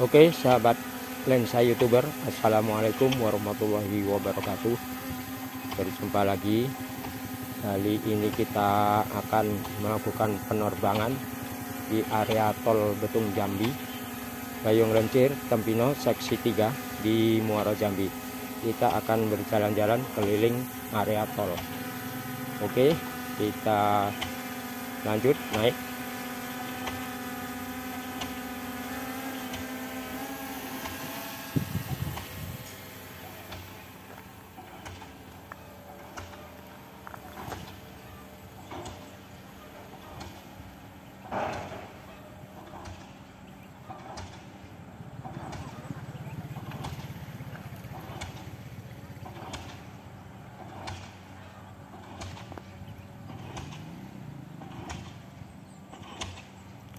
Oke, sahabat lensa YouTuber, assalamualaikum warahmatullahi wabarakatuh. Berjumpa lagi. Kali ini kita akan melakukan penerbangan di area tol Betung Jambi, Bayung Lencir, Tempino, seksi 3 di Muaro Jambi. Kita akan berjalan-jalan keliling area tol. Oke, kita lanjut naik.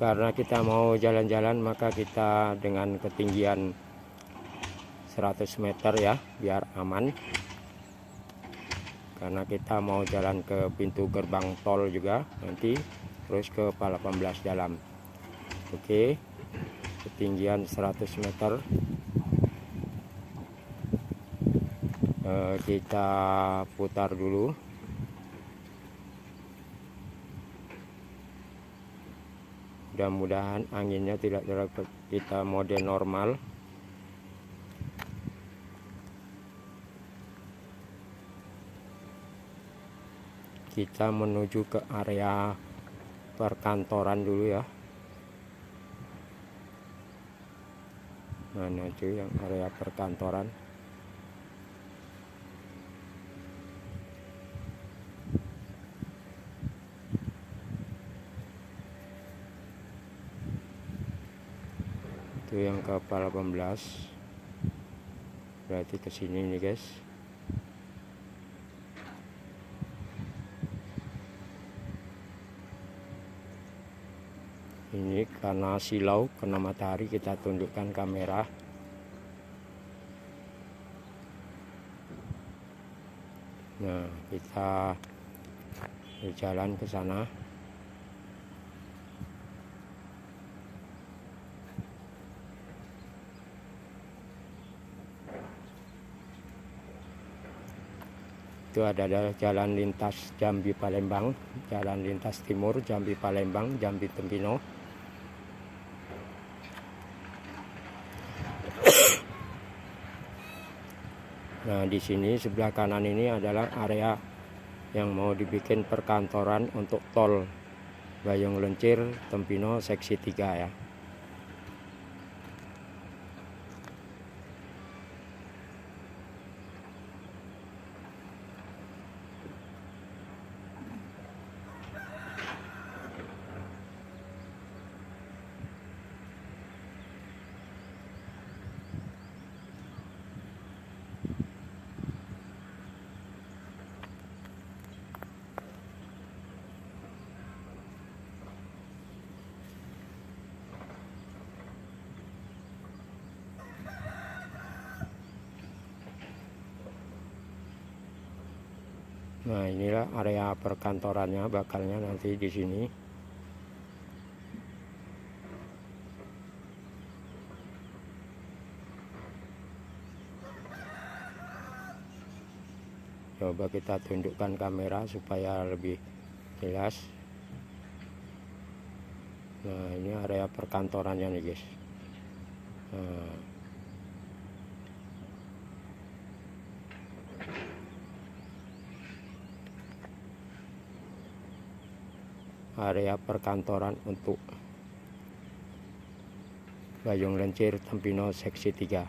Karena kita mau jalan-jalan, maka kita dengan ketinggian 100 meter ya, biar aman. Karena kita mau jalan ke pintu gerbang tol juga nanti, terus ke Pal 18 dalam. Oke, ketinggian 100 meter. Kita putar dulu. Mudah-mudahan anginnya tidak terlalu, kita mode normal. Kita menuju ke area perkantoran dulu ya. Mana cuy yang area perkantoran? Itu yang ke Pal 18. Berarti ke sini nih guys. Ini karena silau kena matahari, kita tundukkan kamera. Nah, kita berjalan ke sana. Itu ada jalan lintas Jambi Palembang, jalan lintas timur Jambi Palembang, Jambi Tempino. Nah, di sini sebelah kanan ini adalah area yang mau dibikin perkantoran untuk tol Bayung Lencir Tempino seksi 3 ya. Nah, inilah area perkantorannya, bakalnya nanti di sini. Coba kita tundukkan kamera supaya lebih jelas. Nah, ini area perkantorannya nih guys. Nah, area perkantoran untuk Bayung Lencir Tempino seksi 3.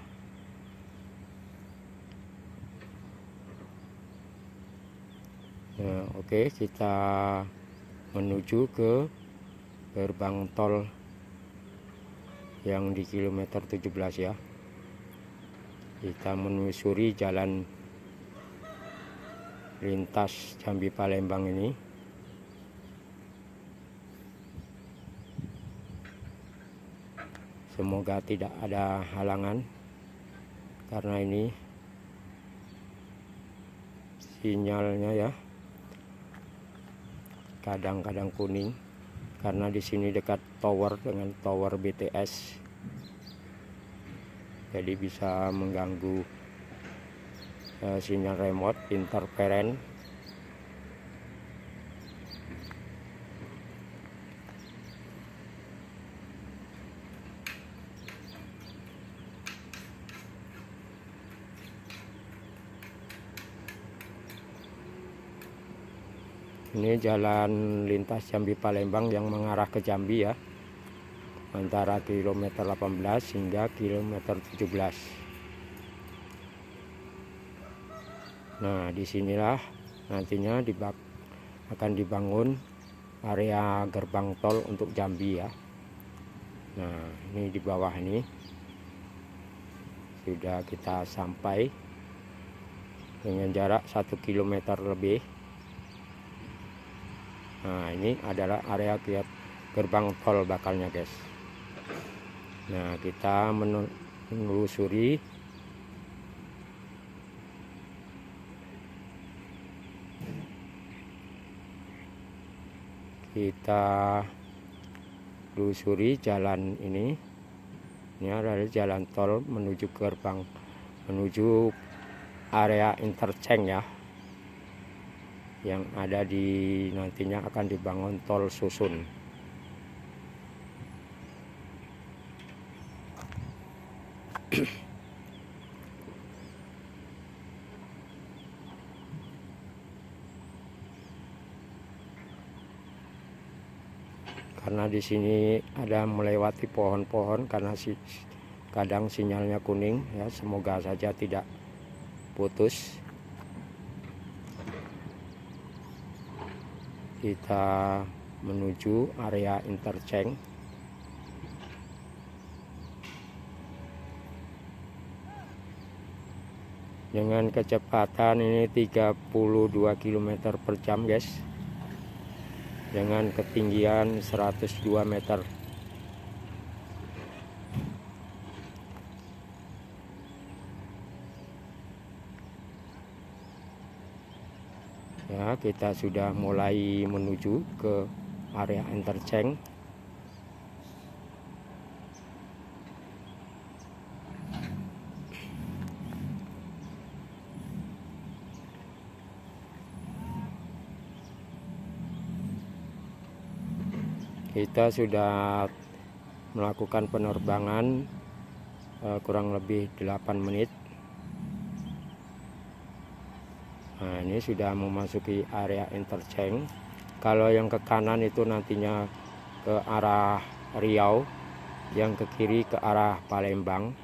Nah, oke, kita menuju ke gerbang tol yang di kilometer 17 ya. Kita menyusuri jalan lintas Jambi Palembang ini. Semoga tidak ada halangan, karena ini sinyalnya ya kadang-kadang kuning, karena di sini dekat tower dengan tower BTS. jadi bisa mengganggu sinyal remote, interferen. Ini jalan lintas Jambi Palembang yang mengarah ke Jambi ya, antara kilometer 18 hingga kilometer 17. Nah, disinilah nantinya akan dibangun area gerbang tol untuk Jambi ya. Nah, ini di bawah ini sudah kita sampai dengan jarak 1 km lebih. Nah, ini adalah area gerbang tol bakalnya guys. Nah, kita menelusuri jalan ini. Ini adalah jalan tol menuju menuju area interchange ya, yang ada nantinya akan dibangun tol susun. Karena di sini ada melewati pohon-pohon, karena kadang sinyalnya kuning ya, semoga saja tidak putus. Kita menuju area interchange. Dengan kecepatan ini 32 km per jam guys, dengan ketinggian 102 meter. Ya, kita sudah mulai menuju ke area interchange. Kita sudah melakukan penerbangan kurang lebih 8 menit. Nah, ini sudah memasuki area interchange. Kalau yang ke kanan itu nantinya ke arah Riau, yang ke kiri ke arah Palembang.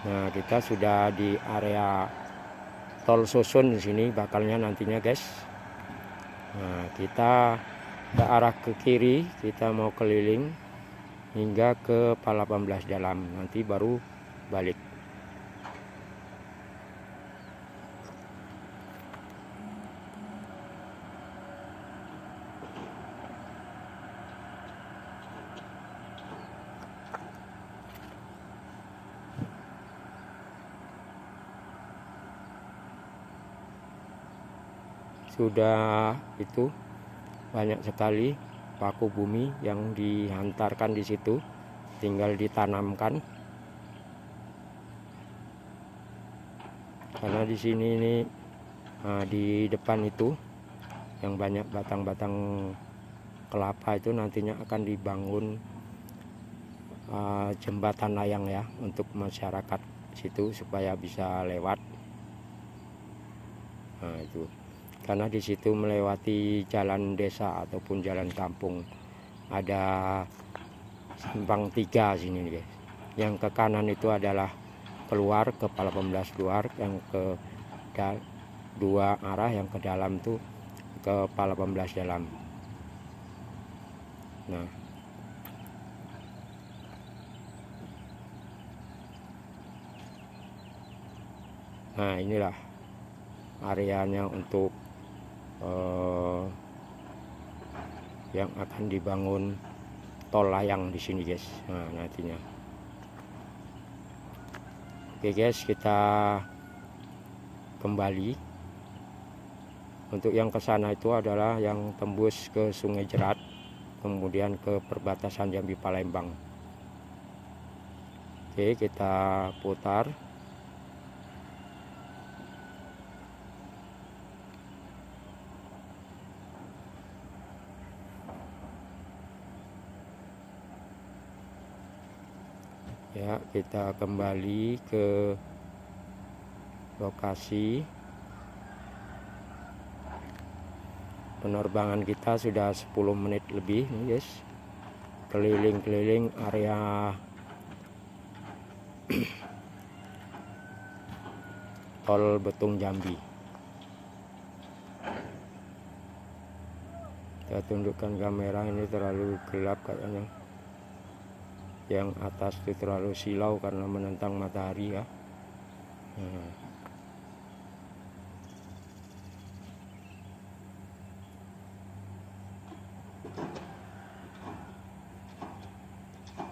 Nah, kita sudah di area tol susun di sini bakalnya nantinya guys. Nah, kita ke arah ke kiri, kita mau keliling hingga ke Pal 18 Dalam, nanti baru balik. Sudah itu banyak sekali paku bumi yang dihantarkan di situ, tinggal ditanamkan. Karena di sini ini di depan itu yang banyak batang-batang kelapa itu nantinya akan dibangun jembatan layang ya, untuk masyarakat situ supaya bisa lewat. Nah, itu karena di situ melewati jalan desa ataupun jalan kampung, ada simpang 3 sini guys. Yang ke kanan itu adalah keluar ke Pal 18 luar, yang ke dua arah, yang ke dalam tuh ke Pal 18 Dalam. Nah, inilah areanya untuk yang akan dibangun tol layang di sini guys. Nah, nantinya. Oke guys, kita kembali. Untuk yang ke sana itu adalah yang tembus ke Sungai Jerat kemudian ke perbatasan Jambi Palembang. Oke, kita putar. Ya, kita kembali ke lokasi. Penerbangan kita sudah 10 menit lebih nih guys, keliling-keliling area tol Betung Jambi. Kita tundukkan kamera, ini terlalu gelap kayaknya. Yang atas itu terlalu silau karena menentang matahari ya.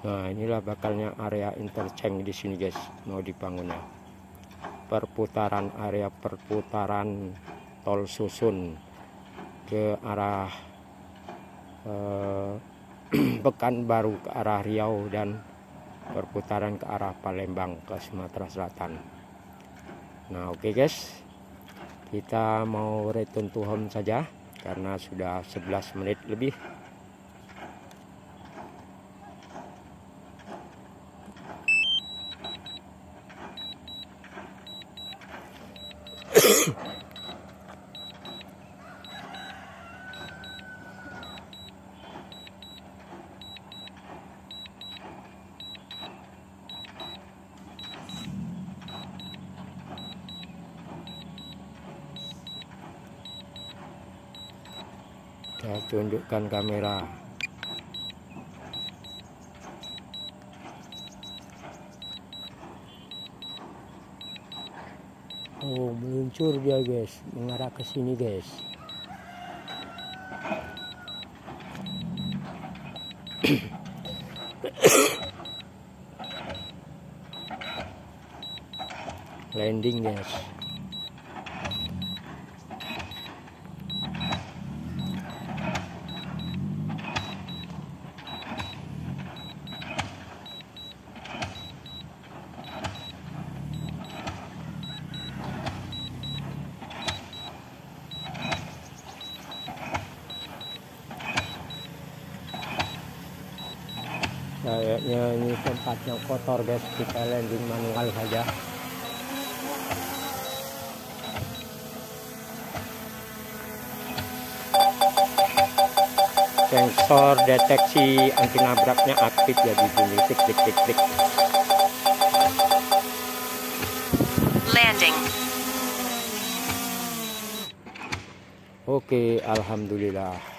Nah, inilah bakalnya area interchange di sini guys, mau dibangunnya. Area perputaran tol susun ke arah Pekanbaru ke arah Riau dan perputaran ke arah Palembang ke Sumatera Selatan. Nah, oke guys, kita mau return to home saja karena sudah 11 menit lebih. Saya tunjukkan kamera. Oh, meluncur dia guys, mengarah ke sini guys. Landing guys. Kayaknya ini tempatnya kotor guys, kita landing manual saja. Sensor deteksi anti nabraknya aktif ya, di sini tik tik tik tik. Landing. Oke, alhamdulillah.